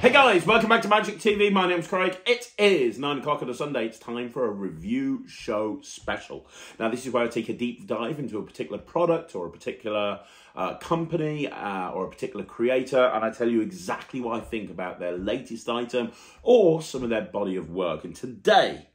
Hey guys, welcome back to Magic TV. My name's Craig. It is 9 o'clock on a Sunday. It's time for a review show special. Now, this is where I take a deep dive into a particular product or a particular company or a particular creator, and I tell you exactly what I think about their latest item or some of their body of work. And Today,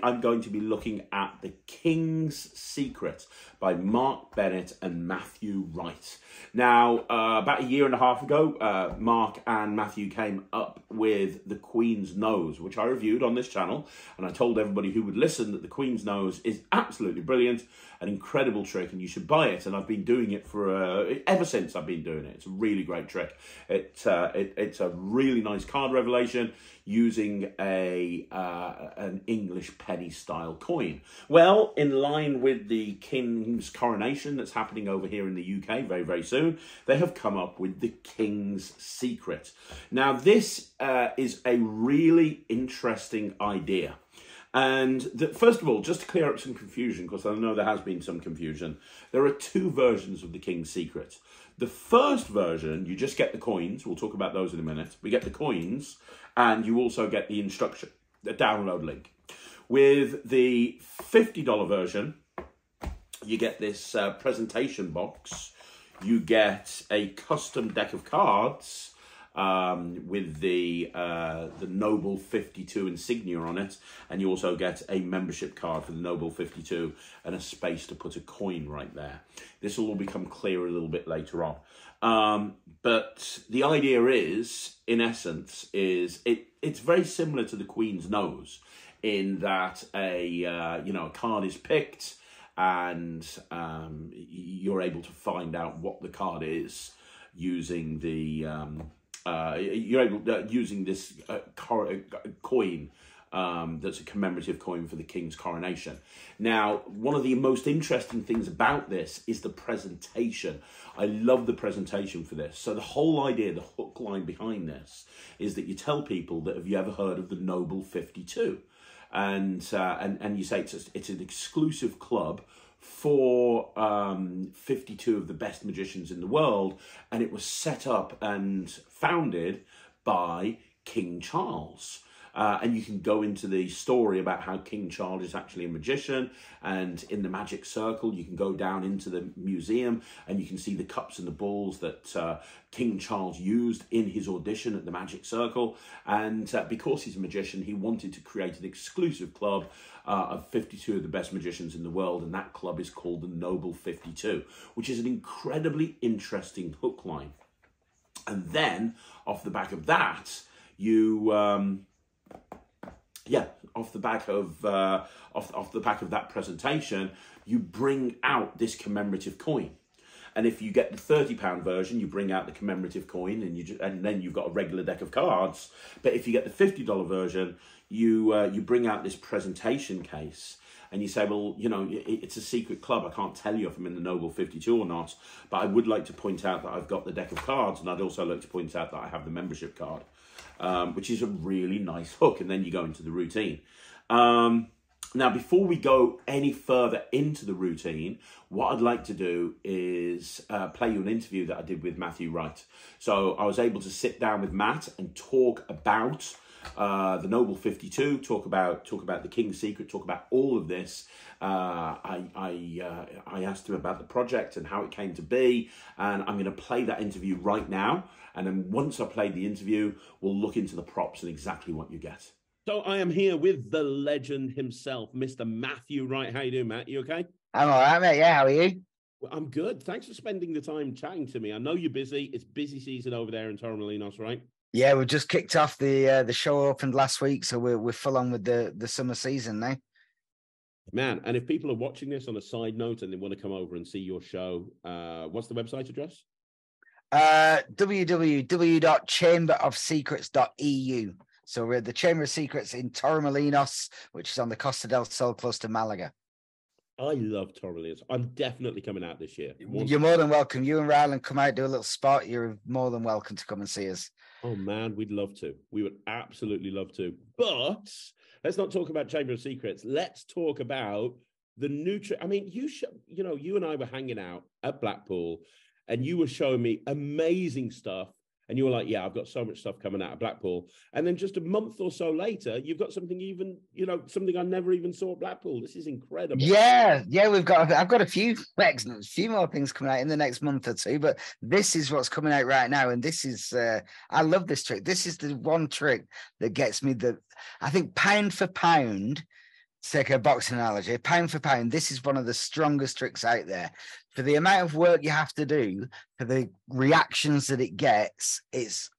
I'm going to be looking at The King's Secret by Mark Bennett and Matthew Wright. Now, about a year and a half ago, Mark and Matthew came up with The Queen's Nose, which I reviewed on this channel, and I told everybody who would listen that The Queen's Nose is absolutely brilliant, an incredible trick, and you should buy it. And I've been doing it for ever since I've been doing it. It's a really great trick. It's a really nice card revelation using an English penny style coin. Well, in line with the King's coronation that's happening over here in the UK very, very soon, they have come up with the King's Secret. Now, this is a really interesting idea. And first of all, just to clear up some confusion, because I know there has been some confusion, there are two versions of the King's Secret. The first version, you just get the coins. We'll talk about those in a minute. We get the coins, and you also get the instruction, the download link. With the $50 version, you get this presentation box. You get a custom deck of cards with the Noble 52 insignia on it, and you also get a membership card for the Noble 52 and a space to put a coin right there. This will all become clear a little bit later on. But the idea is, in essence, it's very similar to the Queen's Nose in that a card is picked, and you're able to find out what the card is using the using this coin that's a commemorative coin for the King's coronation. Now, one of the most interesting things about this is the presentation. I love the presentation for this. So the whole idea, the hook line behind this, is that you tell people that, have you ever heard of the Noble 52? And you say it's an exclusive club for 52 of the best magicians in the world, and it was set up and founded by King Charles. And you can go into the story about how King Charles is actually a magician, and in the magic circle you can go down into the museum and you can see the cups and the balls that King Charles used in his audition at the magic circle. And because he's a magician, he wanted to create an exclusive club of 52 of the best magicians in the world, and that club is called the Noble 52, which is an incredibly interesting hook line. And then off the back of that, you off the back of that presentation, you bring out this commemorative coin. And if you get the £30 version, you bring out the commemorative coin, and then you've got a regular deck of cards. But if you get the $50 version, you bring out this presentation case, and you say, well, it's a secret club. I can't tell you if I'm in the Noble 52 or not, but I would like to point out that I've got the deck of cards, and I'd also like to point out that I have the membership card, which is a really nice hook. And then you go into the routine. Now, before we go any further into the routine, what I'd like to do is play you an interview that I did with Matthew Wright. So I was able to sit down with Matt and talk about the Noble 52, talk about the King's Secret, talk about all of this. I asked him about the project and how it came to be, and I'm going to play that interview right now. And then once I play the interview, we'll look into the props and exactly what you get. So I am here with the legend himself, Mr. Matthew Wright. How you doing, Matt? You okay? I'm all right, mate. Yeah, how are you? Well, I'm good. Thanks for spending the time chatting to me. I know you're busy. It's busy season over there in Torremolinos, right? Yeah, we just kicked off the show opened last week, so we're full on with the summer season now. Man, and if people are watching this on a side note and they want to come over and see your show, what's the website address? www.chamberofsecrets.eu. So we're at the Chamber of Secrets in Torremolinos, which is on the Costa del Sol, close to Malaga. I love Torremolinos. I'm definitely coming out this year. You're more than welcome. You and Ryland come out, do a little spot. You're more than welcome to come and see us. Oh, man, we'd love to. We would absolutely love to. But let's not talk about Chamber of Secrets. Let's talk about the new trick. I mean, you and I were hanging out at Blackpool, and you were showing me amazing stuff and you were like, yeah, I've got so much stuff coming out of Blackpool. And then just a month or so later, you've got something even, something I never even saw at Blackpool. This is incredible. Yeah, I've got a few more things coming out in the next month or two, but this is what's coming out right now. And this is, I love this trick. This is the one trick that gets me I think pound for pound, to take a boxing analogy, pound for pound, this is one of the strongest tricks out there. For the amount of work you have to do, for the reactions that it gets, it's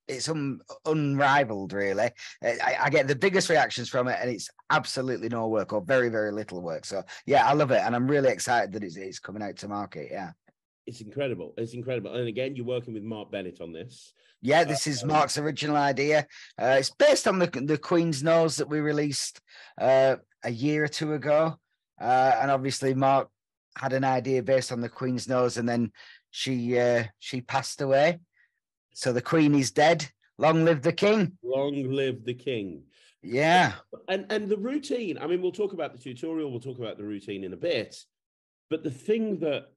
unrivaled, really. I get the biggest reactions from it, and it's absolutely no work or very, very little work. So, yeah, I love it, and I'm really excited that it's coming out to market, yeah. It's incredible. It's incredible. And again, you're working with Mark Bennett on this. Yeah, this is Mark's original idea. It's based on the Queen's Nose that we released a year or two ago. And obviously Mark had an idea based on the Queen's Nose, and then she passed away. So the Queen is dead. Long live the King. Long live the King. Yeah. And the routine, I mean, we'll talk about the tutorial, we'll talk about the routine in a bit. But the thing that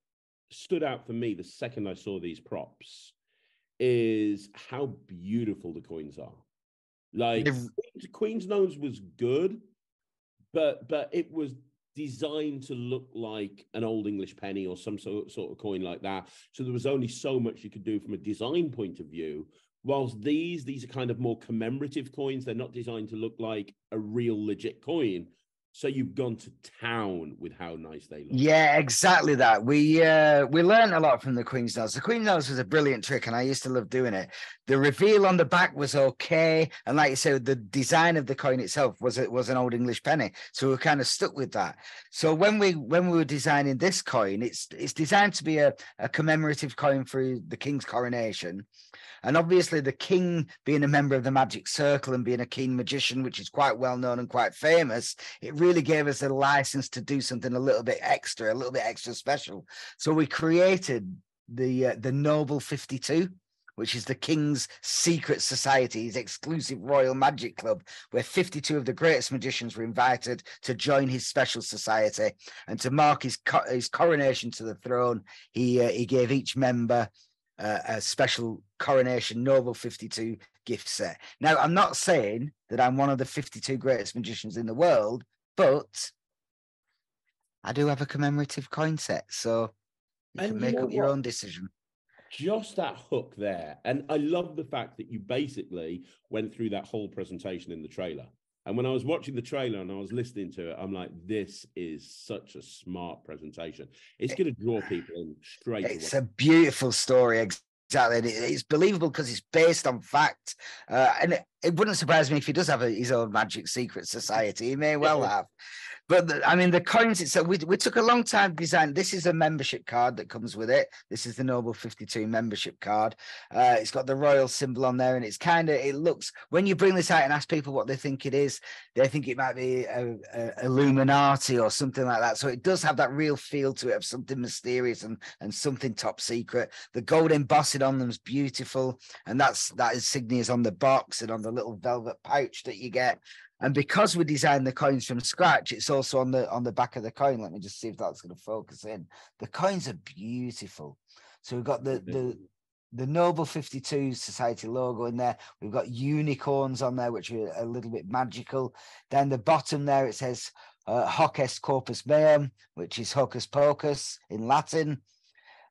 stood out for me the second I saw these props is how beautiful the coins are. Like, Queen's Nose was good, but it was designed to look like an old English penny or some sort of coin like that. So there was only so much you could do from a design point of view. Whilst these are kind of more commemorative coins, they're not designed to look like a real legit coin. So you've gone to town with how nice they look. Yeah, exactly that. We learned a lot from the Queen's Nose. The Queen's Nose was a brilliant trick, and I used to love doing it. The reveal on the back was okay, and like you said, the design of the coin itself was an old English penny, so we were kind of stuck with that. So when we were designing this coin, it's designed to be a commemorative coin for the King's coronation. And obviously the King, being a member of the Magic Circle and being a keen magician, which is quite well known and quite famous, it really gave us a license to do something a little bit extra special. So we created the Noble 52, which is the King's secret society, his exclusive royal magic club, where 52 of the greatest magicians were invited to join his special society. And to mark his coronation to the throne, he gave each member a special coronation Noble 52 gift set. Now, I'm not saying that I'm one of the 52 greatest magicians in the world, but I do have a commemorative coin set, so you can make up your own decision. Just that hook there. And I love the fact that you basically went through that whole presentation in the trailer. And when I was watching the trailer and I was listening to it, I'm like, this is such a smart presentation. It's going to draw people in straight away. It's a beautiful story. Exactly. It's believable because it's based on fact. And it wouldn't surprise me if he does have his own magic secret society. He may well have. But the coins itself, we took a long time to design. This is a membership card that comes with it. This is the Noble 52 membership card. It's got the royal symbol on there, and it looks, when you bring this out and ask people what they think it is, they think it might be a Illuminati or something like that. So it does have that real feel to it of something mysterious and something top secret. The gold embossing on them is beautiful, and that insignia is on the box and on the little velvet pouch that you get. And because we designed the coins from scratch, it's also on the back of the coin. Let me just see if that's going to focus in. The coins are beautiful. So we've got the Noble 52 Society logo in there. We've got unicorns on there, which are a little bit magical. Down the bottom there, it says Hoc est Corpus Meum, which is Hocus Pocus in Latin.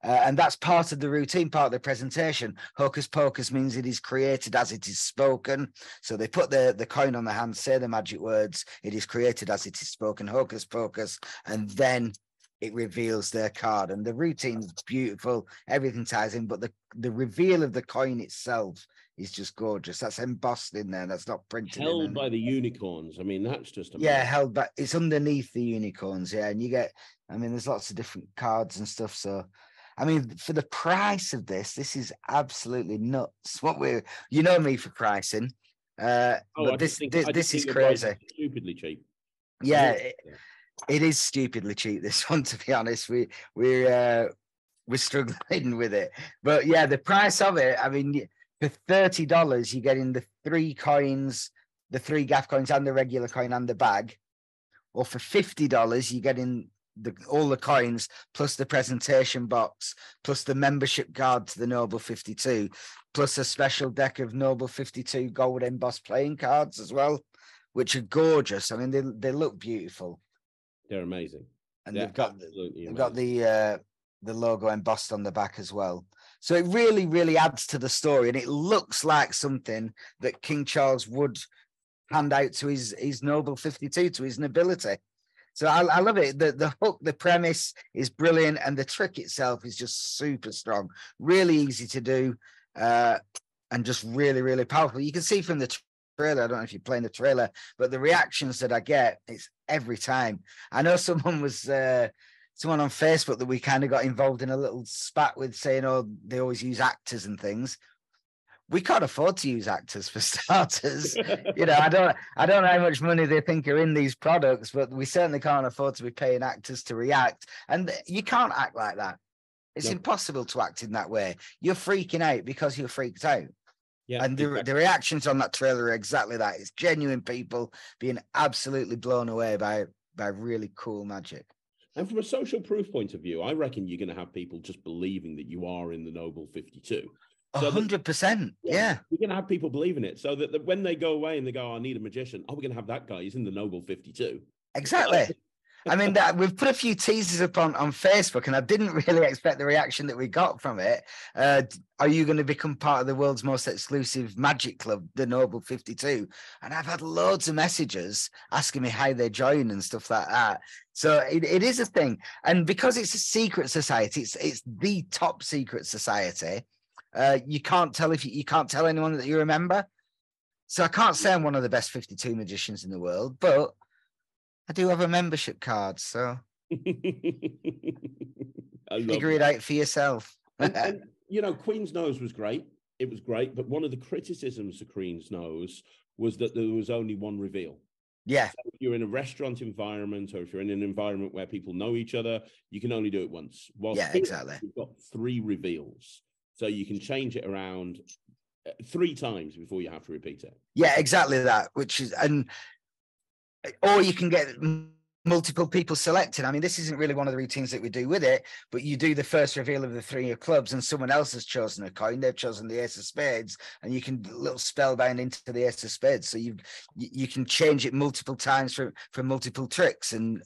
And that's part of the routine, part of the presentation. Hocus Pocus means it is created as it is spoken. So they put the coin on the hand, say the magic words, it is created as it is spoken, Hocus Pocus, and then it reveals their card. And the routine's beautiful, everything ties in, but the reveal of the coin itself is just gorgeous. That's embossed in there, that's not printed. Held by the unicorns. I mean, that's just amazing. Yeah, held back. It's underneath the unicorns, yeah. And you get, there's lots of different cards and stuff, so for the price of this is absolutely nuts. You know me for pricing, but this is crazy. Stupidly cheap. Yeah, it is stupidly cheap. This one, to be honest, we're struggling with it. But yeah, the price of it. For $30, you're getting the 3 coins, the 3 gaff coins, and the regular coin and the bag. Or for $50, you're getting all the coins plus the presentation box plus the membership card to the Noble 52 plus a special deck of Noble 52 gold embossed playing cards as well, which are gorgeous. I mean, they look beautiful. They're amazing. And They're they've got the logo embossed on the back as well. So it really, really adds to the story, and it looks like something that King Charles would hand out to his Noble 52, to his nobility. So I love it. The hook, the premise is brilliant, and the trick itself is just super strong, really easy to do, and just really, really powerful. You can see from the trailer, I don't know if you're playing the trailer, but the reactions that I get, it's every time. I know someone on Facebook that we kind of got involved in a little spat with, saying, oh, they always use actors and things. We can't afford to use actors for starters. You know, I don't know how much money they think are in these products, but we certainly can't afford to be paying actors to react. And you can't act like that. It's impossible to act in that way. You're freaking out because you're freaked out. Yeah, and the reactions on that trailer are exactly that. It's genuine people being absolutely blown away by really cool magic. And from a social proof point of view, I reckon you're going to have people just believing that you are in the Noble 52. 100%. Yeah. You're going to have people believing it, so that when they go away and they go, I need a magician. Oh, we're going to have that guy. He's in the Noble 52. Exactly. I mean, we've put a few teasers up on Facebook, and I didn't really expect the reaction that we got from it. Are you going to become part of the world's most exclusive magic club, the Noble 52? And I've had loads of messages asking me how they join and stuff like that. So it is a thing. And because it's a secret society, it's the top secret society. You can't tell you can't tell anyone that you're a member. So I can't say I'm one of the best 52 magicians in the world, but I do have a membership card, so figure it out for yourself. and, you know, Queen's Nose was great. It was great, but one of the criticisms of Queen's Nose was that there was only one reveal. Yeah. So if you're in a restaurant environment, or if you're in an environment where people know each other, you can only do it once. Whilst yeah, exactly. You've got 3 reveals, so you can change it around 3 times before you have to repeat it. Yeah, exactly that. Or you can get multiple people selected. I mean, this isn't really one of the routines that we do with it, but you do the first reveal of the 3 of clubs, and someone else has chosen a coin. They've chosen the ace of spades, and you can little spellbound into the ace of spades. So you can change it multiple times for multiple tricks and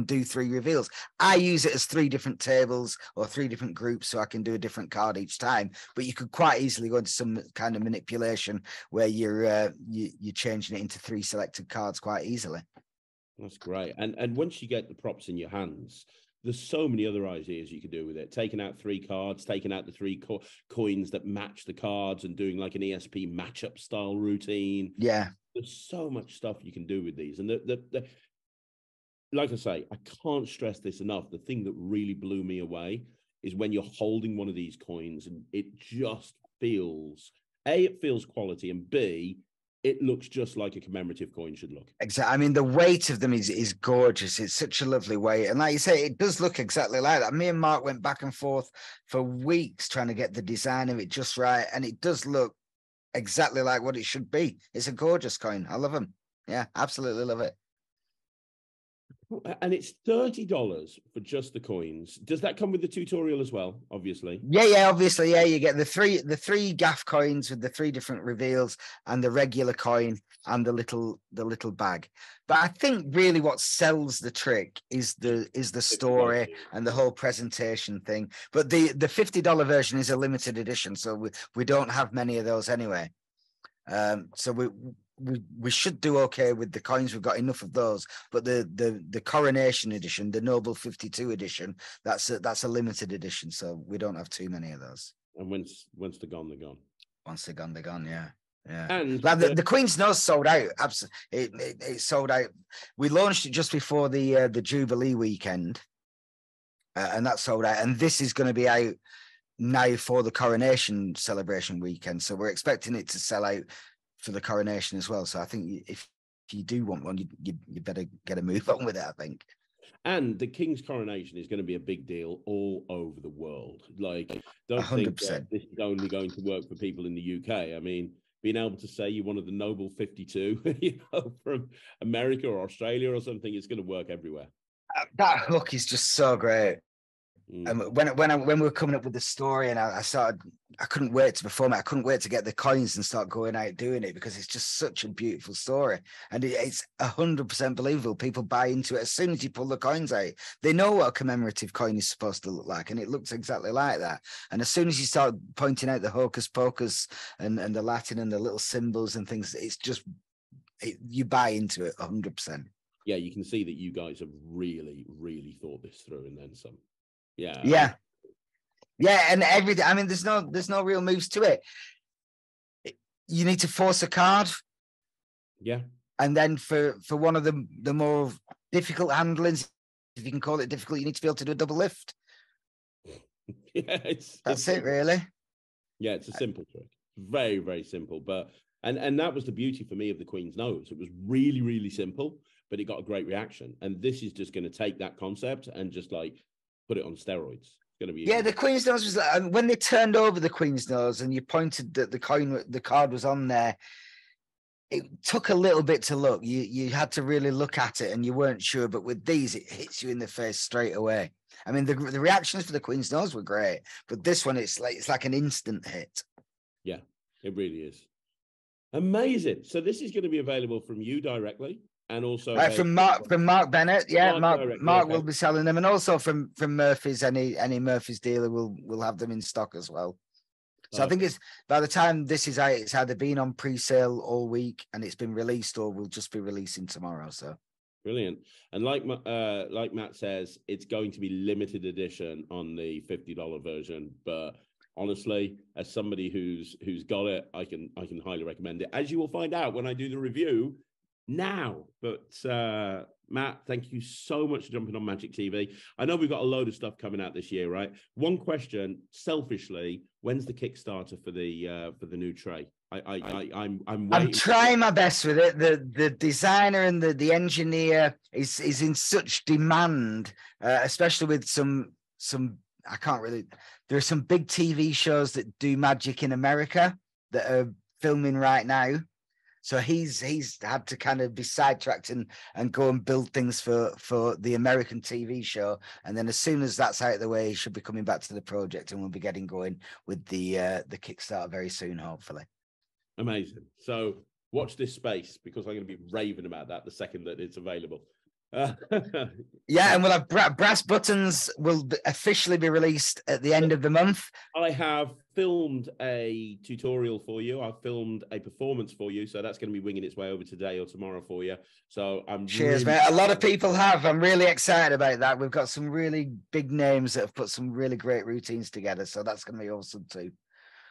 do 3 reveals. I use it as 3 different tables or 3 different groups, so I can do a different card each time. But you could quite easily go into some kind of manipulation where you're changing it into 3 selected cards quite easily. That's great. And once you get the props in your hands, there's so many other ideas you could do with it. Taking out 3 cards, taking out the 3 coins that match the cards, and doing like an ESP matchup style routine. Yeah. There's so much stuff you can do with these. And like I say, I can't stress this enough. The thing that really blew me away is when you're holding one of these coins, and it just feels, A, it feels quality, and B, it looks just like a commemorative coin should look. Exactly. I mean, the weight of them is gorgeous. It's such a lovely weight. And like you say, it does look exactly like that. Me and Mark went back and forth for weeks trying to get the design of it just right. And it does look exactly like what it should be. It's a gorgeous coin. I love them. Yeah, absolutely love it. And it's $30 for just the coins. Does that come with the tutorial as well? Obviously. Yeah, obviously. Yeah, you get the three gaff coins with the 3 different reveals, and the regular coin, and the little bag. But I think really what sells the trick is the story and the whole presentation thing. But the $50 version is a limited edition, so we don't have many of those anyway. So we should do okay with the coins. We've got enough of those, but the Coronation edition, the Noble 52 edition, that's a limited edition, so we don't have too many of those. And once they're gone, they're gone. Once they're gone, they're gone. Yeah. And like the Queen's Nose sold out. Absolutely, it sold out. We launched it just before the Jubilee weekend, and that sold out. And this is going to be out now for the Coronation celebration weekend, so we're expecting it to sell out for the Coronation as well. So I think if you do want one, you better get a move on with it, I think. And the King's Coronation is going to be a big deal all over the world. Like, don't 100%. think that this is only going to work for people in the UK. I mean, being able to say you're one of the Noble 52, from America or Australia or something, it's going to work everywhere. That hook is just so great. When we were coming up with the story, and I couldn't wait to perform it. I couldn't wait to get the coins and start going out doing it, because it's just such a beautiful story, and it's 100% believable. People buy into it as soon as you pull the coins out. They know what a commemorative coin is supposed to look like, and it looks exactly like that. And as soon as you start pointing out the hocus pocus and the Latin and the little symbols and things, it's just you buy into it 100%. Yeah, you can see that you guys have really, really thought this through, and then some. Yeah, and everything. I mean, there's no real moves to it. You need to force a card. Yeah. And then for one of the more difficult handlings, if you can call it difficult, you need to be able to do a double lift. Yeah, that's it, really. Yeah, it's a simple trick. Very, very simple. But and that was the beauty for me of the Queen's Nose. It was really, really simple, but it got a great reaction. And this is just going to take that concept and just like put it on steroids. It's going to be the Queen's Nose was like, when they turned over the Queen's Nose and you pointed that the card was on there, it took a little bit to look. You had to really look at it, and you weren't sure. But with these, it hits you in the face straight away. I mean, the reactions for the Queen's Nose were great, but this one, it's like an instant hit. Yeah, it really is. Amazing. So this is going to be available from you directly. And also from Mark Bennett, Mark will be selling them, and also from Murphy's. Any Murphy's dealer will have them in stock as well. So I think it's by the time this is out, it's either been on pre-sale all week and it's been released, or we'll just be releasing tomorrow. So brilliant. And like Matt says, it's going to be limited edition on the $50 version, but honestly, as somebody who's got it, I can highly recommend it, as you will find out when I do the review now. But Matt, thank you so much for jumping on Magic TV. I know we've got a load of stuff coming out this year, right? One question, selfishly, when's the Kickstarter for the new tray? I'm trying my best with it. The designer and the engineer is in such demand, especially with some I can't really. There are some big TV shows that do Magic in America that are filming right now. So he's had to kind of be sidetracked and go and build things for the American TV show. And then as soon as that's out of the way, he should be coming back to the project, and we'll be getting going with the Kickstarter very soon, hopefully. Amazing. So watch this space, because I'm going to be raving about that the second that it's available. Yeah, and we'll have brass buttons will officially be released at the end of the month. I have filmed a tutorial for you. I've filmed a performance for you, so that's going to be winging its way over today or tomorrow for you. So I'm cheers, mate. A lot of people have. I'm really excited about that. We've got some really big names that have put some really great routines together, so that's going to be awesome too.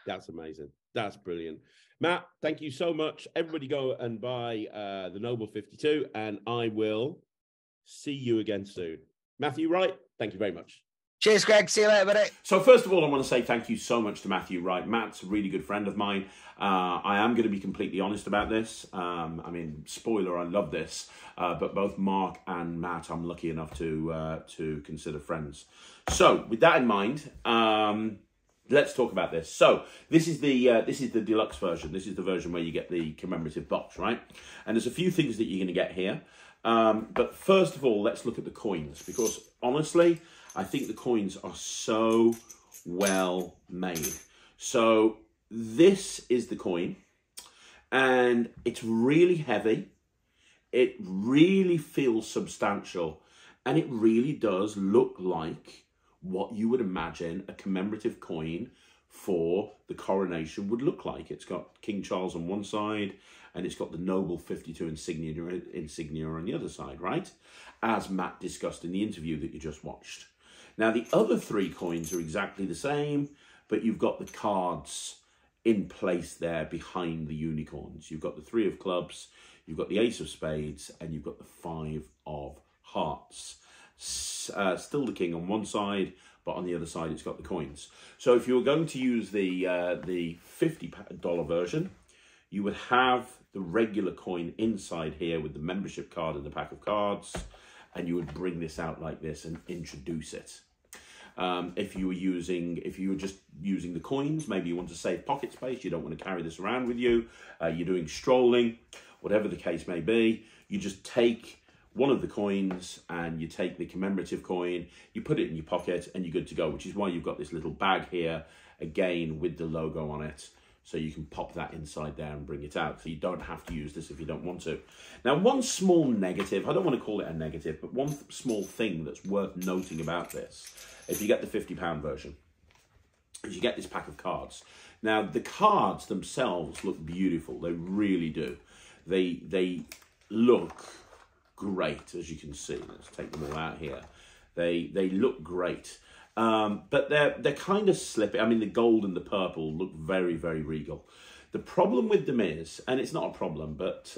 That's amazing. That's brilliant. Matt, thank you so much. Everybody go and buy the Noble 52, and I will see you again soon. Matthew Wright, thank you very much. Cheers, Greg. See you later, buddy. So first of all, I want to say thank you so much to Matthew Wright. Matt's a really good friend of mine. I am going to be completely honest about this. I mean, spoiler, I love this. But both Mark and Matt, I'm lucky enough to consider friends. So with that in mind, let's talk about this. So this is the deluxe version. This is the version where you get the commemorative box, right? And there's a few things that you're going to get here. But first of all, let's look at the coins, because honestly, I think the coins are so well made. So this is the coin, and it's really heavy. It really feels substantial, and it really does look like what you would imagine a commemorative coin for the coronation would look like. It's got King Charles on one side, and it's got the Noble 52 insignia on the other side, right? As Matt discussed in the interview that you just watched. Now, the other three coins are exactly the same, but you've got the cards in place there behind the unicorns. You've got the 3 of clubs, you've got the Ace of spades, and you've got the 5 of hearts. Still the king on one side, but on the other side it's got the coins. So if you were going to use the $50 version, you would have the regular coin inside here with the membership card and the pack of cards, and you would bring this out like this and introduce it. If you were just using the coins, maybe you want to save pocket space, you don't want to carry this around with you, you're doing strolling, whatever the case may be, you just take one of the coins and you take the commemorative coin, you put it in your pocket and you're good to go, which is why you've got this little bag here, again, with the logo on it. So you can pop that inside there and bring it out. So you don't have to use this if you don't want to. Now, one small negative, I don't want to call it a negative, but one small thing that's worth noting about this, if you get the £50 version, is you get this pack of cards. Now, the cards themselves look beautiful. They really do. They look great, as you can see. Let's take them all out here. They look great. But they're kind of slippy. I mean, the gold and the purple look very, very regal. The problem with them is, and it's not a problem, but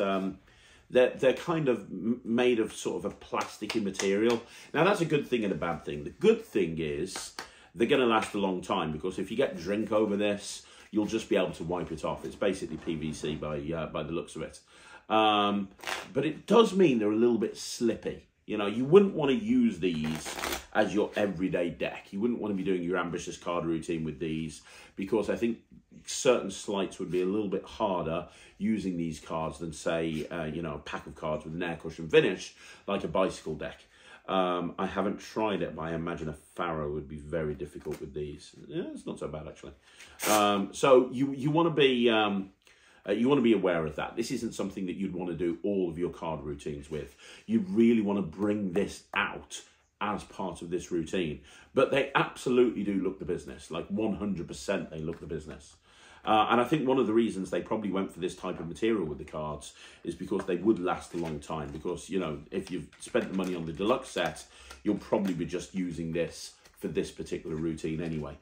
they're kind of made of sort of a plasticky material. Now, that's a good thing and a bad thing. The good thing is they're going to last a long time, because if you get drink over this, you'll just be able to wipe it off. It's basically PVC by the looks of it. But it does mean they're a little bit slippy. You know, you wouldn't want to use these as your everyday deck. You wouldn't want to be doing your ambitious card routine with these, because I think certain sleights would be a little bit harder using these cards than, say, you know, a pack of cards with an air cushion finish, like a bicycle deck. I haven't tried it, but I imagine a Pharaoh would be very difficult with these. Yeah, it's not so bad, actually. So you want to be... you want to be aware of that. This isn't something that you'd want to do all of your card routines with. You really want to bring this out as part of this routine. But they absolutely do look the business. Like 100% they look the business. And I think one of the reasons they probably went for this type of material with the cards is because they would last a long time. Because, you know, if you've spent the money on the deluxe set, you'll probably be just using this for this particular routine anyway.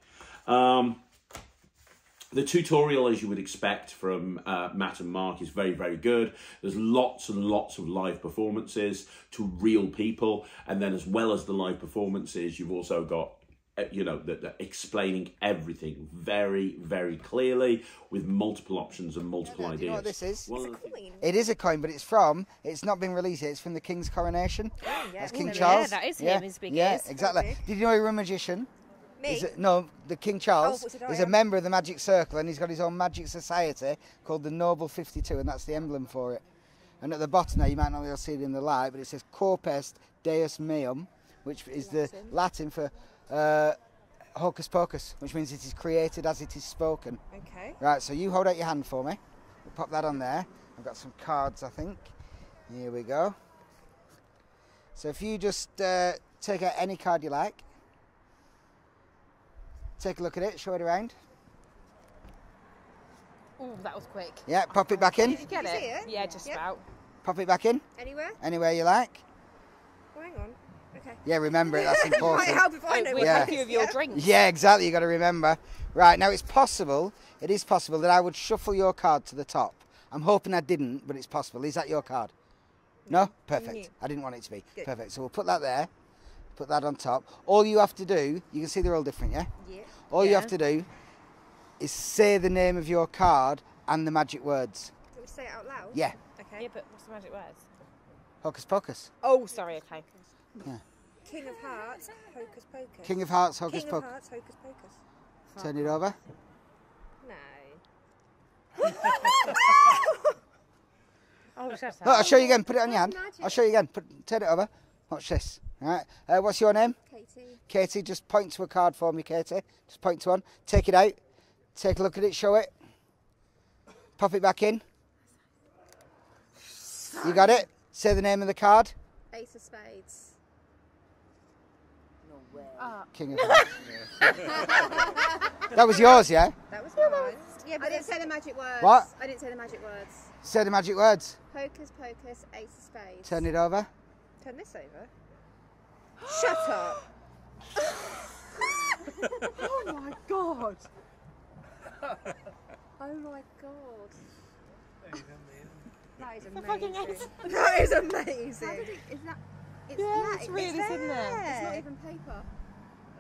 The tutorial, as you would expect from Matt and Mark, is very, very good. There's lots and lots of live performances to real people. And then as well as the live performances, you've also got, you know, the explaining everything very, very clearly with multiple options and multiple ideas. Do you know what this is? It's a coin. It is a coin, but it's not been released yet. It's from the King's coronation. Oh, yeah. That's King Yeah, Charles. that is him, his big Yeah, ears. exactly. Okay. Did you know he was a magician? Me? No, the King Charles Oh, is a member of the Magic Circle, and he's got his own magic society called the Noble 52, and that's the emblem for it. And at the bottom now, you might not be able to see it in the light, but it says Corpus Deus Meum, which is the Latin for hocus pocus, which means it is created as it is spoken. Okay. Right, so you hold out your hand for me. We'll pop that on there. I've got some cards, I think. Here we go. So if you just take out any card you like. Take a look at it, show it around. Oh, that was quick. Yeah, pop it back in. Did you get Did you it? see it? Yeah, just Yep. about. Pop it back in. Anywhere? Anywhere you like. Oh, hang on. Okay. Yeah, remember it, that's Might important. help if I know With Yeah. a few of your drinks. Yeah, exactly, you got to remember. Right, now it is possible that I would shuffle your card to the top. I'm hoping I didn't, but it's possible. Is that your card? No? Perfect. Yeah. I didn't want it to be. Good. Perfect. So we'll put that there. Put that on top. All you have to do, you can see they're all different, yeah? Yeah. All you Yeah. have to do is say the name of your card and the magic words. Do we say it out loud? Yeah. Okay. Yeah, but what's the magic words? Hocus pocus. Oh, sorry, okay. King of Hearts, Hocus Pocus. King of Hearts, Hocus King of Pocus. Hearts, Hocus Pocus. Turn it over. No. Oh, shut Oh, up. I'll show you again. Put it on your hand. Magic. I'll show you again. Turn it over. Watch this. All right. What's your name? Katie. Katie. Just point to a card for me, Katie. Just point to one. Take it out. Take a look at it. Show it. Pop it back in. You got it? Say the name of the card. Ace of Spades. King of Hearts. That was yours, yeah? That was mine. Yeah, but I didn't say the magic words. What? I didn't say the magic words. Say the magic words. Hocus Pocus, Ace of Spades. Turn it over. Turn this over. Shut up. Oh my god. Oh my god. That is amazing. fucking amazing. That is amazing. How did it, is that, it's, Yeah, it's really in there. it's not even paper.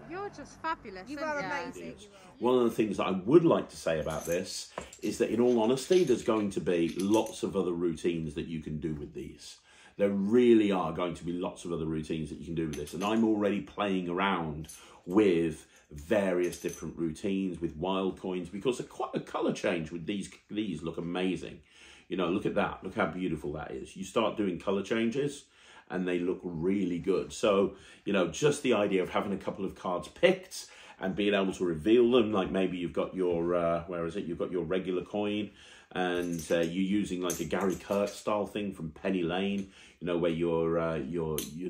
You're just fabulous. You aren't are you? amazing. One of the things that I would like to say about this is that, in all honesty, there's going to be lots of other routines that you can do with these. There really are going to be lots of other routines that you can do with this. And I'm already playing around with various different routines with wild coins, because quite a colour change with these look amazing. You know, look at that. Look how beautiful that is. You start doing colour changes and they look really good. So, you know, just the idea of having a couple of cards picked and being able to reveal them, like maybe you've got your, you've got your regular coin, and you're using like a Gary Kurtz style thing from Penny Lane, you know, where you're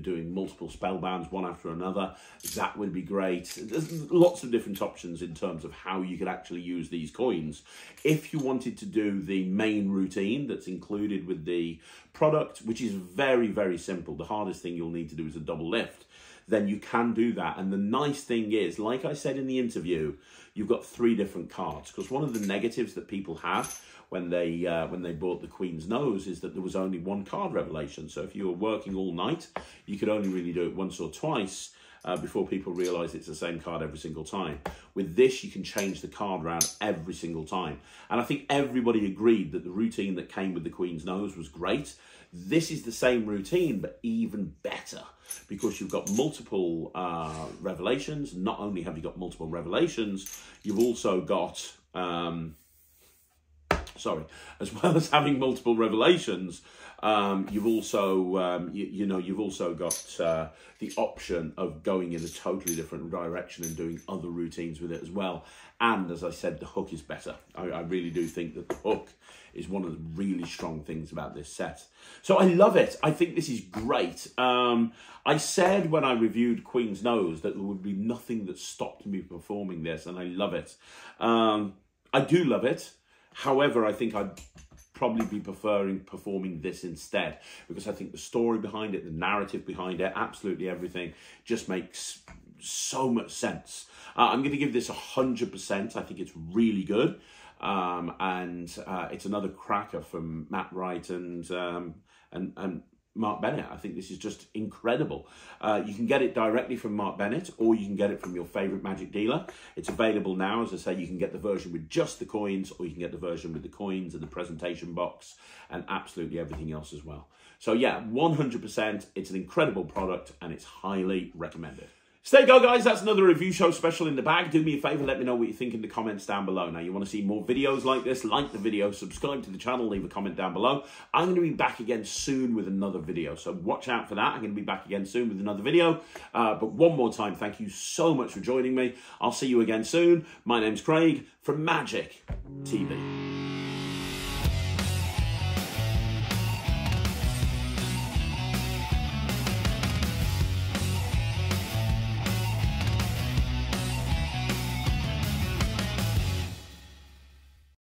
doing multiple spellbounds one after another. That would be great. There's lots of different options in terms of how you could actually use these coins. If you wanted to do the main routine that's included with the product, which is very, very simple, the hardest thing you'll need to do is a double lift, then you can do that. And the nice thing is, like I said in the interview, you've got 3 different cards, because one of the negatives that people have when they bought the Queen's Nose is that there was only 1 card revelation. So if you were working all night, you could only really do it once or twice before people realise it's the same card every single time. With this, you can change the card round every single time. And I think everybody agreed that the routine that came with the Queen's Nose was great. This is the same routine, but even better, because you've got multiple revelations. Not only have you got multiple revelations, you've also got... as well as having multiple revelations, you've also, you've also got the option of going in a totally different direction and doing other routines with it as well. And as I said, the hook is better. I really do think that the hook is one of the really strong things about this set. So I love it. I think this is great. I said when I reviewed Queen's Nose that there would be nothing that stopped me performing this, and I love it. I do love it. However, I think I'd probably be preferring performing this instead, because I think the story behind it, the narrative behind it, absolutely everything just makes so much sense. I'm going to give this 100%. I think it's really good. And it's another cracker from Matt Wright and Mark Bennett. I think this is just incredible. You can get it directly from Mark Bennett, or you can get it from your favourite magic dealer. It's available now. As I say, you can get the version with just the coins, or you can get the version with the coins and the presentation box and absolutely everything else as well. So yeah, 100%. It's an incredible product and it's highly recommended. So there you go, guys. That's another review show special in the bag. Do me a favour, let me know what you think in the comments down below. Now, you want to see more videos like this, like the video, subscribe to the channel, leave a comment down below. I'm going to be back again soon with another video, so watch out for that. I'm going to be back again soon with another video. But one more time, thank you so much for joining me. I'll see you again soon. My name's Craig from Magic TV.